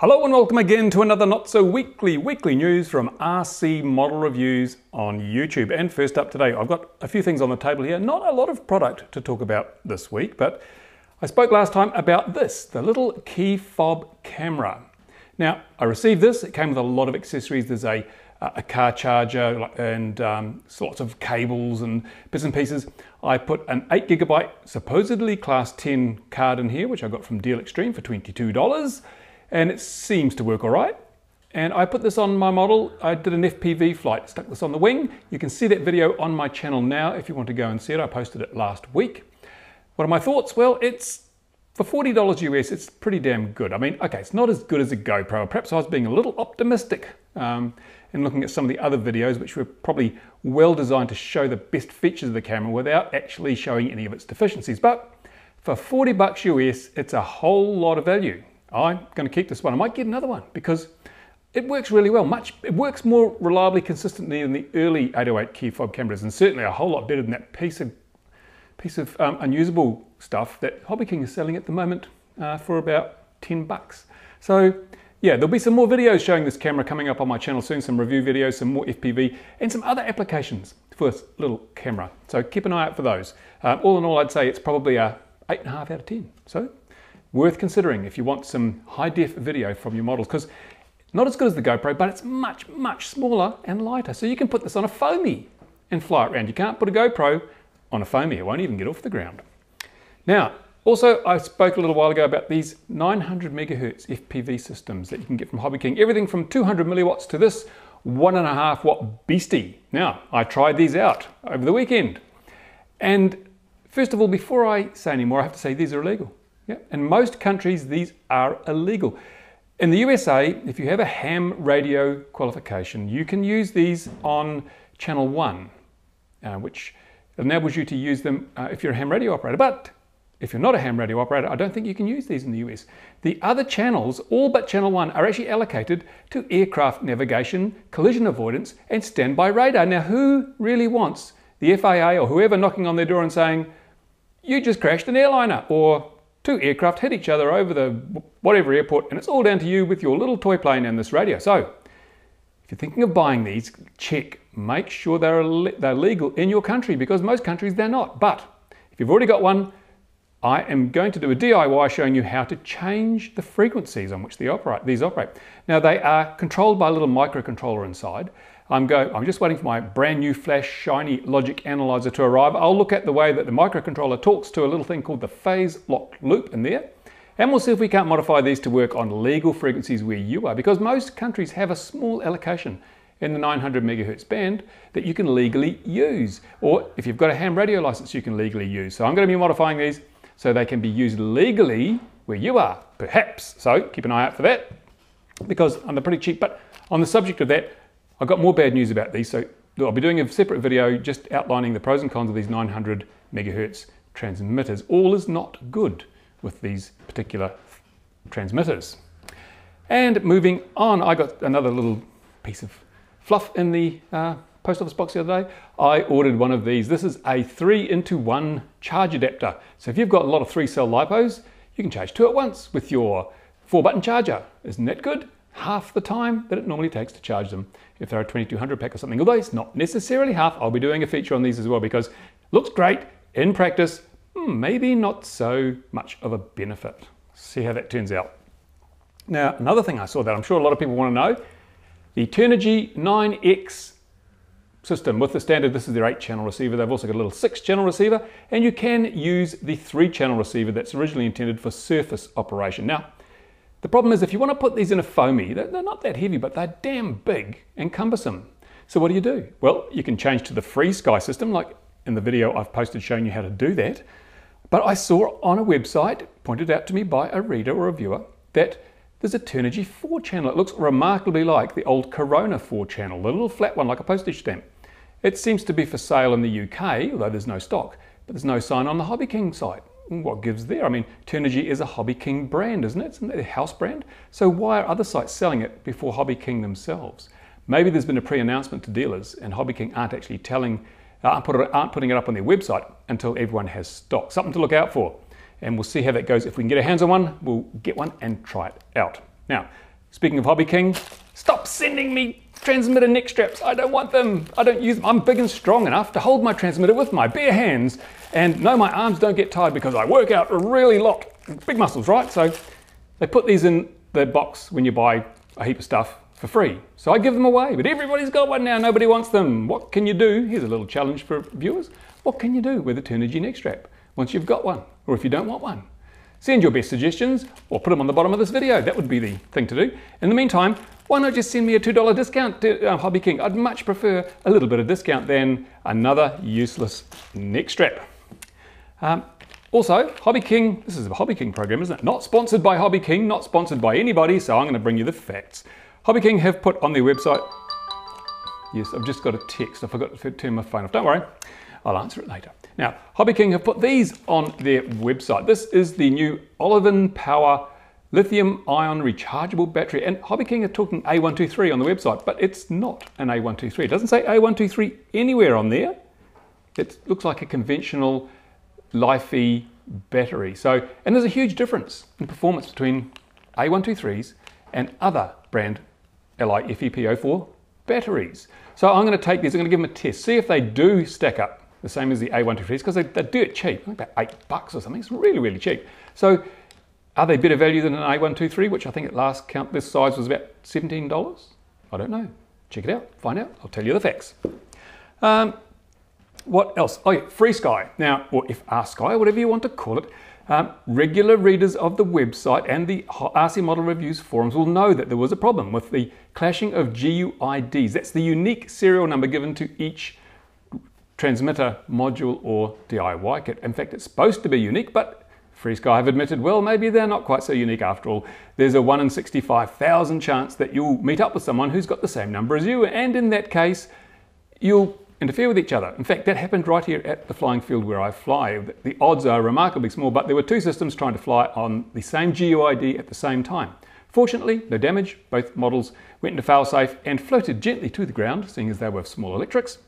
Hello and welcome again to another not so weekly news from RC Model Reviews on YouTube. And first up today, I've got a few things on the table here. Not a lot of product to talk about this week, but I spoke last time about this, the little key fob camera. Now, I received this. It came with a lot of accessories. There's a car charger and lots of cables and bits and pieces. I put an 8GB supposedly class 10 card in here, which I got from Deal Extreme for $22. And it seems to work all right. And I put this on my model. I did an FPV flight, stuck this on the wing. You can see that video on my channel now if you want to go and see it. I posted it last week. What are my thoughts? Well, it's for $40 US, it's pretty damn good. I mean, okay, it's not as good as a GoPro. Perhaps I was being a little optimistic in looking at some of the other videos, which were probably well designed to show the best features of the camera without actually showing any of its deficiencies. But for $40 US, it's a whole lot of value. I'm going to keep this one. I might get another one because it works really well. It works more reliably, consistently than the early 808 key fob cameras, and certainly a whole lot better than that piece of unusable stuff that HobbyKing is selling at the moment for about $10. So yeah, there'll be some more videos showing this camera coming up on my channel soon, some review videos, some more FPV, and some other applications for this little camera. So keep an eye out for those. All in all, I'd say it's probably a 8.5 out of 10. So worth considering if you want some high-def video from your models, because not as good as the GoPro, but it's much, much smaller and lighter. So you can put this on a foamy and fly it around. You can't put a GoPro on a foamy. It won't even get off the ground. Now, also, I spoke a little while ago about these 900 megahertz FPV systems that you can get from HobbyKing. Everything from 200 milliwatts to this 1.5 watt beastie. Now, I tried these out over the weekend. And first of all, before I say any more, I have to say these are illegal. Yeah. In most countries, these are illegal. In the USA, if you have a ham radio qualification, you can use these on channel 1, which enables you to use them if you're a ham radio operator. But if you're not a ham radio operator, I don't think you can use these in the US. The other channels, all but channel 1, are actually allocated to aircraft navigation, collision avoidance, and standby radar. Now, who really wants the FAA or whoever knocking on their door and saying, you just crashed an airliner, or two aircraft hit each other over the whatever airport, and it's all down to you with your little toy plane and this radio. So if you're thinking of buying these, make sure they're legal in your country, because most countries they're not. But if you've already got one, I am going to do a DIY showing you how to change the frequencies on which these operate. Now, they are controlled by a little microcontroller inside. I'm just waiting for my brand new flash shiny logic analyzer to arrive. I'll look at the way that the microcontroller talks to a little thing called the phase lock loop in there, and we'll see if we can't modify these to work on legal frequencies where you are, because most countries have a small allocation in the 900 megahertz band that you can legally use, or if you've got a ham radio license, you can legally use. So I'm going to be modifying these so they can be used legally where you are, perhaps. So keep an eye out for that, because they're pretty cheap. But on the subject of that, I've got more bad news about these, so I'll be doing a separate video just outlining the pros and cons of these 900 megahertz transmitters. All is not good with these particular transmitters. And moving on, I got another little piece of fluff in the post office box the other day. I ordered one of these. This is a 3-in-1 charge adapter. So if you've got a lot of 3-cell lipos, you can charge 2 at once with your 4-button charger. Isn't that good? Half the time that it normally takes to charge them if they're a 2200 pack or something. Although it's not necessarily half. I'll be doing a feature on these as well, because it looks great in practice, maybe not so much of a benefit. See how that turns out. Now, another thing I saw that I'm sure a lot of people want to know, the Turnigy 9X system with the standard, this is their 8-channel receiver. They've also got a little 6-channel receiver, and you can use the 3-channel receiver that's originally intended for surface operation. Now, the problem is if you want to put these in a foamy, they're not that heavy, but they're damn big and cumbersome. So what do? Well, you can change to the FrSky system, like in the video I've posted showing you how to do that. But I saw on a website, pointed out to me by a reader or a viewer, that there's a Turnigy 4-channel. It looks remarkably like the old Corona 4-channel, the little flat one like a postage stamp. It seems to be for sale in the UK, although there's no stock, but there's no sign on the HobbyKing site. What gives there? I mean, Turnigy is a HobbyKing brand, isn't it? It's a house brand. So why are other sites selling it before HobbyKing themselves? Maybe there's been a pre-announcement to dealers and HobbyKing aren't actually aren't putting it up on their website until everyone has stock. Something to look out for. And we'll see how that goes. If we can get our hands on one, we'll get one and try it out. Now, Speaking of HobbyKing, stop sending me transmitter neck straps. I don't want them. I don't use them. I'm big and strong enough to hold my transmitter with my bare hands. And no, my arms don't get tired because I work out a really lot. Big muscles, right? So they put these in the box when you buy a heap of stuff for free. So I give them away, but everybody's got one now. Nobody wants them. What can you do? Here's a little challenge for viewers. What can you do with a Turnigy neck strap once you've got one, or if you don't want one? Send your best suggestions or put them on the bottom of this video. That would be the thing to do. In the meantime, why not just send me a $2 discount to HobbyKing? I'd much prefer a little bit of discount than another useless neck strap. Also, HobbyKing, this is a HobbyKing program, isn't it? Not sponsored by HobbyKing, not sponsored by anybody, so I'm going to bring you the facts. HobbyKing have put on their website, yes, I've just got a text, I forgot to turn my phone off, don't worry, I'll answer it later. Now, HobbyKing have put these on their website. This is the new Olivin Power lithium-ion rechargeable battery, and HobbyKing are talking A123 on the website, but it's not an A123. It doesn't say A123 anywhere on there. It looks like a conventional Li-Fi battery. So, and there's a huge difference in performance between A123s and other brand LiFePO4 batteries. So I'm going to take these, I'm going to give them a test, see if they do stack up the same as the A123s, because they're dirt cheap, I think about $8 or something. It's really, really cheap. So are they better value than an A123, which I think at last count this size was about $17? I don't know. Check it out, find out, I'll tell you the facts. What else? Oh yeah, FrSky. Now, or FrSky, whatever you want to call it, regular readers of the website and the RCModelReviews forums will know that there was a problem with the clashing of GUIDs. That's the unique serial number given to each transmitter, module or DIY kit. In fact, it's supposed to be unique, but FrSky have admitted, well, maybe they're not quite so unique after all. There's a 1 in 65,000 chance that you'll meet up with someone who's got the same number as you, and in that case, you'll interfere with each other. In fact, that happened right here at the flying field where I fly. The odds are remarkably small, but there were two systems trying to fly on the same GUID at the same time. Fortunately, no damage. Both models went into failsafe and floated gently to the ground, seeing as they were small electrics.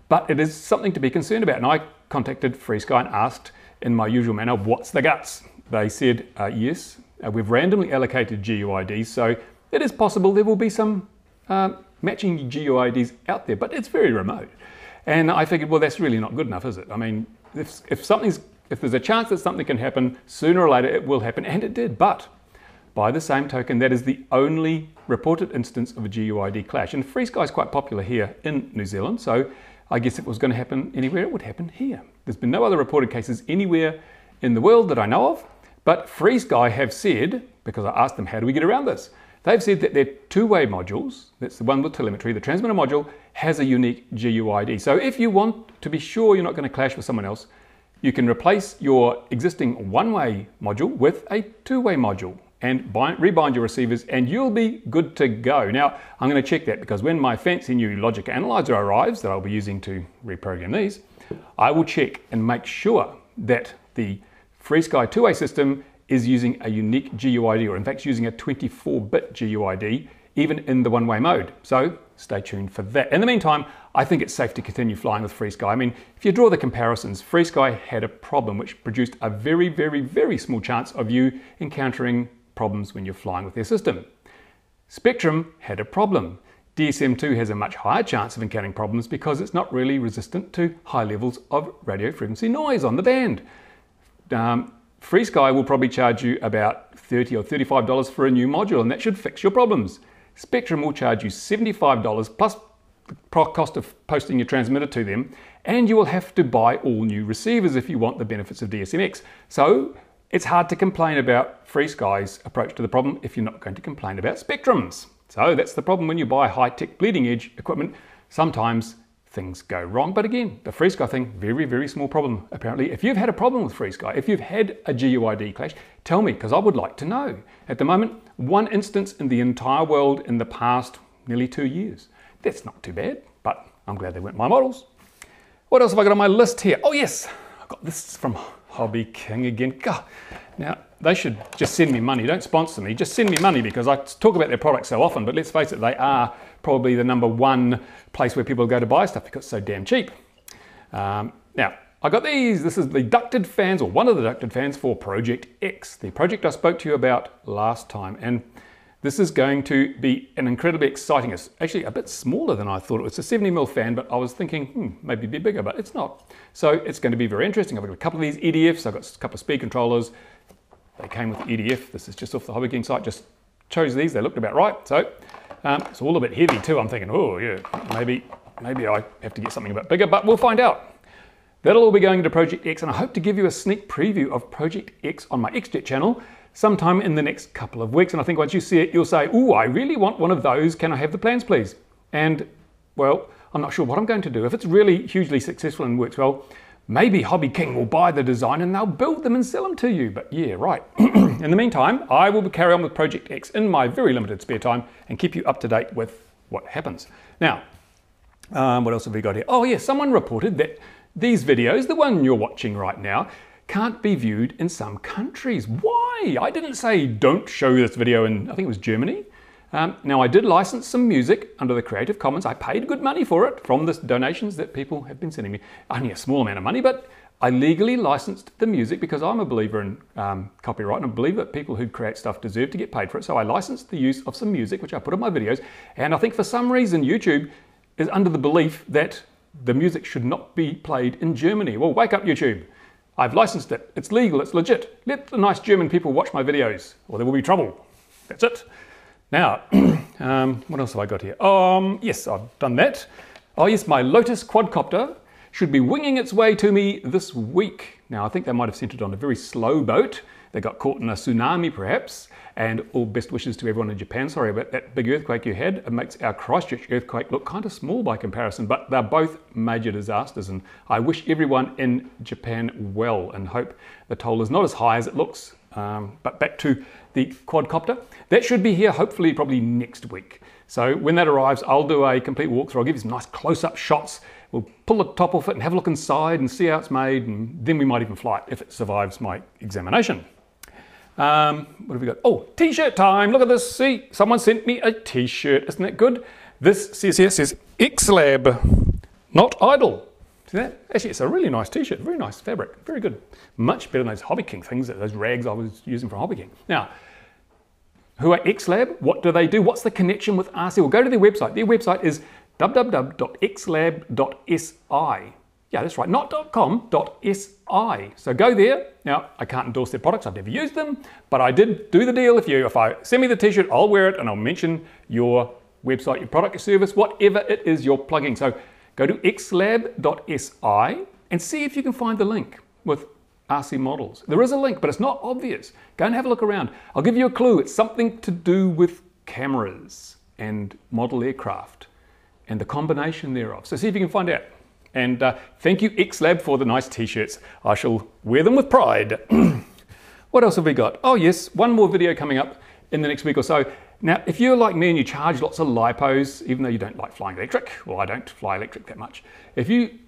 But it is something to be concerned about, and I contacted FrSky and asked in my usual manner, what's the guts? They said, yes, we've randomly allocated GUIDs, so it is possible there will be some matching GUIDs out there, but it's very remote. And I figured, well, that's really not good enough, is it? I mean, if there's a chance that something can happen, sooner or later it will happen, and it did. But by the same token, that is the only reported instance of a GUID clash. And FrSky is quite popular here in New Zealand, so I guess if it was going to happen anywhere, it would happen here. There's been no other reported cases anywhere in the world that I know of, but FrSky have said, because I asked them, how do we get around this? They've said that their two-way modules, that's the one with telemetry, the transmitter module, has a unique GUID. So if you want to be sure you're not going to clash with someone else, you can replace your existing one-way module with a two-way module and rebind your receivers, and you'll be good to go. Now, I'm going to check that because when my fancy new logic analyzer arrives that I'll be using to reprogram these, I will check and make sure that the FrSky two-way system is using a unique GUID, or in fact using a 24-bit GUID, even in the one-way mode. So stay tuned for that. In the meantime, I think it's safe to continue flying with FrSky. I mean, if you draw the comparisons, FrSky had a problem which produced a very, very, very small chance of you encountering problems when you're flying with their system. Spectrum had a problem. DSM-2 has a much higher chance of encountering problems because it's not really resistant to high levels of radio frequency noise on the band. FrSky will probably charge you about $30 or $35 for a new module, and that should fix your problems. Spectrum will charge you $75 plus the cost of posting your transmitter to them, and you will have to buy all new receivers if you want the benefits of DSMX. So it's hard to complain about FrSky's approach to the problem if you're not going to complain about Spectrum's. So that's the problem when you buy high-tech bleeding edge equipment. Sometimes things go wrong, but again, the FrSky thing, very, very small problem apparently. If you've had a problem with FrSky, if you've had a GUID clash, tell me, because I would like to know. At the moment, one instance in the entire world in the past nearly 2 years. That's not too bad, but I'm glad they weren't my models. What else have I got on my list here? Oh yes, I got this from HobbyKing again. God. Now, they should just send me money. Don't sponsor me, just send me money, because I talk about their products so often, but let's face it, they are probably the #1 place where people go to buy stuff because it's so damn cheap. Now, I got these. This is the ducted fans, or one of the ducted fans for Project X, the project I spoke to you about last time. And This is going to be an incredibly exciting, it's actually a bit smaller than I thought it was. It's a 70mm fan, but I was thinking, maybe a bit bigger, but it's not. So it's going to be very interesting. I've got a couple of these EDFs, I've got a couple of speed controllers. They came with EDF. This is just off the HobbyKing site, just chose these, they looked about right. So it's all a bit heavy too. I'm thinking, oh yeah, maybe I have to get something a bit bigger, but we'll find out. That'll all be going into Project X, and I hope to give you a sneak preview of Project X on my XJet channel sometime in the next couple of weeks. And I think once you see it, you'll say, ooh, I really want one of those. Can I have the plans, please? And, well, I'm not sure what I'm going to do. If it's really hugely successful and works well, maybe HobbyKing will buy the design and they'll build them and sell them to you. But yeah, right. In the meantime, I will carry on with Project X in my very limited spare time and keep you up to date with what happens. Now, what else have we got here? Oh yeah, someone reported that these videos, the one you're watching right now, can't be viewed in some countries. Why? I didn't say don't show this video in, I think it was Germany. Now I did license some music under the Creative Commons. I paid good money for it from the donations that people have been sending me. Only a small amount of money, but I legally licensed the music because I'm a believer in copyright, and I believe that people who create stuff deserve to get paid for it. So I licensed the use of some music, which I put on my videos. And I think for some reason YouTube is under the belief that the music should not be played in Germany. Well, wake up YouTube. I've licensed it. It's legal. It's legit. Let the nice German people watch my videos or there will be trouble. That's it. Now, what else have I got here? Yes, I've done that. Oh yes, my Lotus quadcopter should be winging its way to me this week. Now, I think they might have sent it on a very slow boat. They got caught in a tsunami perhaps, and all best wishes to everyone in Japan. Sorry about that big earthquake you had. It makes our Christchurch earthquake look kind of small by comparison, but they're both major disasters, and I wish everyone in Japan well and hope the toll is not as high as it looks. But back to the quadcopter. That should be here hopefully probably next week. So when that arrives, I'll do a complete walkthrough. I'll give you some nice close-up shots. We'll pull the top off it and have a look inside and see how it's made, and then we might even fly it if it survives my examination. What have we got? Oh, t-shirt time. Look at this. See, someone sent me a t-shirt. Isn't that good? This says here, says XLab, not idle. See that? Actually, it's a really nice t-shirt. Very nice fabric. Very good. Much better than those HobbyKing things, those rags I was using from HobbyKing. Now, who are XLab? What do they do? What's the connection with RC? Well, go to their website. Their website is www.xlab.si. Yeah, that's right, not .com, .si. So go there. Now, I can't endorse their products, I've never used them, but I did do the deal. If I send me the t-shirt, I'll wear it and I'll mention your website, your product, your service, whatever it is you're plugging. So go to xlab.si and see if you can find the link with RC models. There is a link, but it's not obvious. Go and have a look around. I'll give you a clue. It's something to do with cameras and model aircraft and the combination thereof. So see if you can find out. And thank you, XLab, for the nice t-shirts. I shall wear them with pride. What else have we got? Oh yes, one more video coming up in the next week or so. Now, if you're like me and you charge lots of lipos, even though you don't like flying electric, well, I don't fly electric that much. If you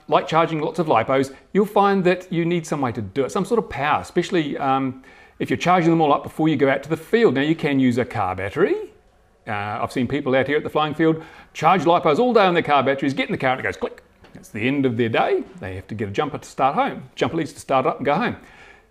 like charging lots of lipos, you'll find that you need some way to do it, some sort of power, especially if you're charging them all up before you go out to the field. Now, you can use a car battery. I've seen people out here at the flying field charge lipos all day on their car batteries, get in the car and it goes click. It's the end of their day. They have to get a jumper to start home. Jumper leads to start up and go home.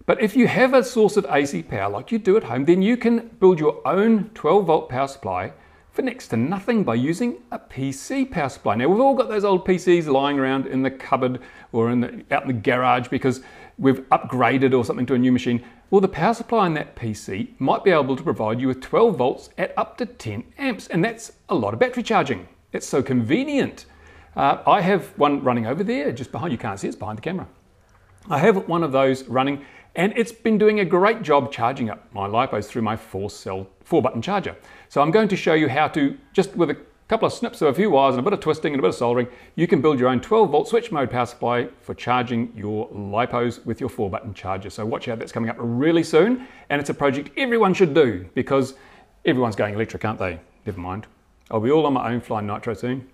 But if you have a source of AC power like you do at home, then you can build your own 12-volt power supply for next to nothing by using a PC power supply. Now, we've all got those old PCs lying around in the cupboard or out in the garage because we've upgraded or something to a new machine. Well, the power supply in that PC might be able to provide you with 12 volts at up to 10 amps, and that's a lot of battery charging. It's so convenient. I have one running over there, just behind, you can't see, it's behind the camera. I have one of those running, and it's been doing a great job charging up my lipos through my 4-button charger. So I'm going to show you how to, just with a couple of snips of a few wires and a bit of twisting and a bit of soldering, you can build your own 12-volt switch mode power supply for charging your lipos with your 4-button charger. So watch out, that's coming up really soon, and it's a project everyone should do because everyone's going electric, aren't they? Never mind. I'll be all on my own flying nitro soon.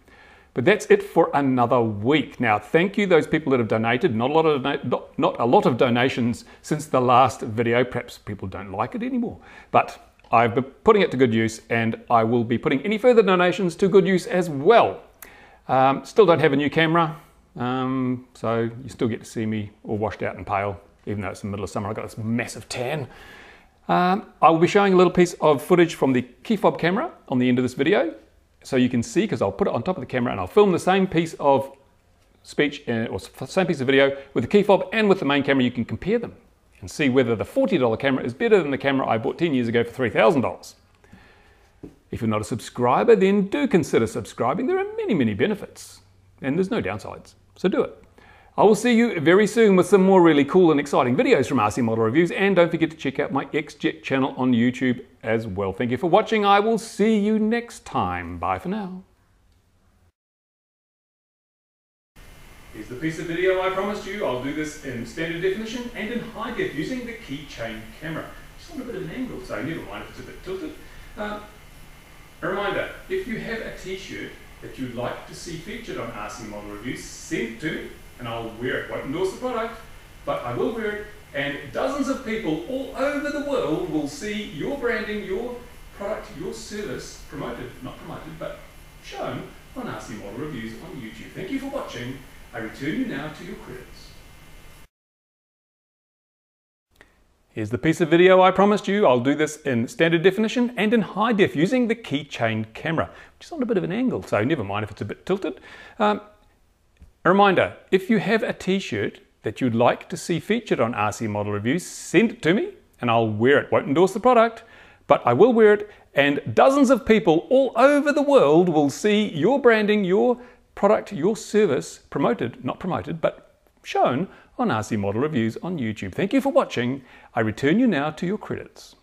But that's it for another week. Now, thank you those people that have donated. Not a lot of donations since the last video. Perhaps people don't like it anymore. But I've been putting it to good use, and I will be putting any further donations to good use as well. Still don't have a new camera, so you still get to see me all washed out and pale, even though it's the middle of summer. I've got this massive tan. I will be showing a little piece of footage from the key fob camera on the end of this video, so you can see, because I'll put it on top of the camera and I'll film the same piece of speech or same piece of video with the key fob and with the main camera. You can compare them and see whether the $40 camera is better than the camera I bought 10 years ago for $3,000. If you're not a subscriber, then do consider subscribing. There are many, many benefits and there's no downsides, so do it. I will see you very soon with some more really cool and exciting videos from RC Model Reviews, and don't forget to check out my XJet channel on YouTube as well. Thank you for watching. I will see you next time. Bye for now. Here's the piece of video I promised you. I'll do this in standard definition and in high def using the keychain camera. Just on a bit of an angle, so never mind if it's a bit tilted. A reminder, if you have a t-shirt that you'd like to see featured on RC Model Reviews, send it to me and I'll wear it. Won't endorse the product, but I will wear it, and dozens of people all over the world will see your branding, your product, your service promoted, not promoted, but shown on RC Model Reviews on YouTube. Thank you for watching. I return you now to your credits. Here's the piece of video I promised you. I'll do this in standard definition and in high def using the keychain camera, which is on a bit of an angle, so never mind if it's a bit tilted. A reminder, if you have a t-shirt that you'd like to see featured on RC Model Reviews, send it to me and I'll wear it. Won't endorse the product, but I will wear it, and dozens of people all over the world will see your branding, your product, your service promoted, not promoted, but shown on RC Model Reviews on YouTube. Thank you for watching. I return you now to your credits.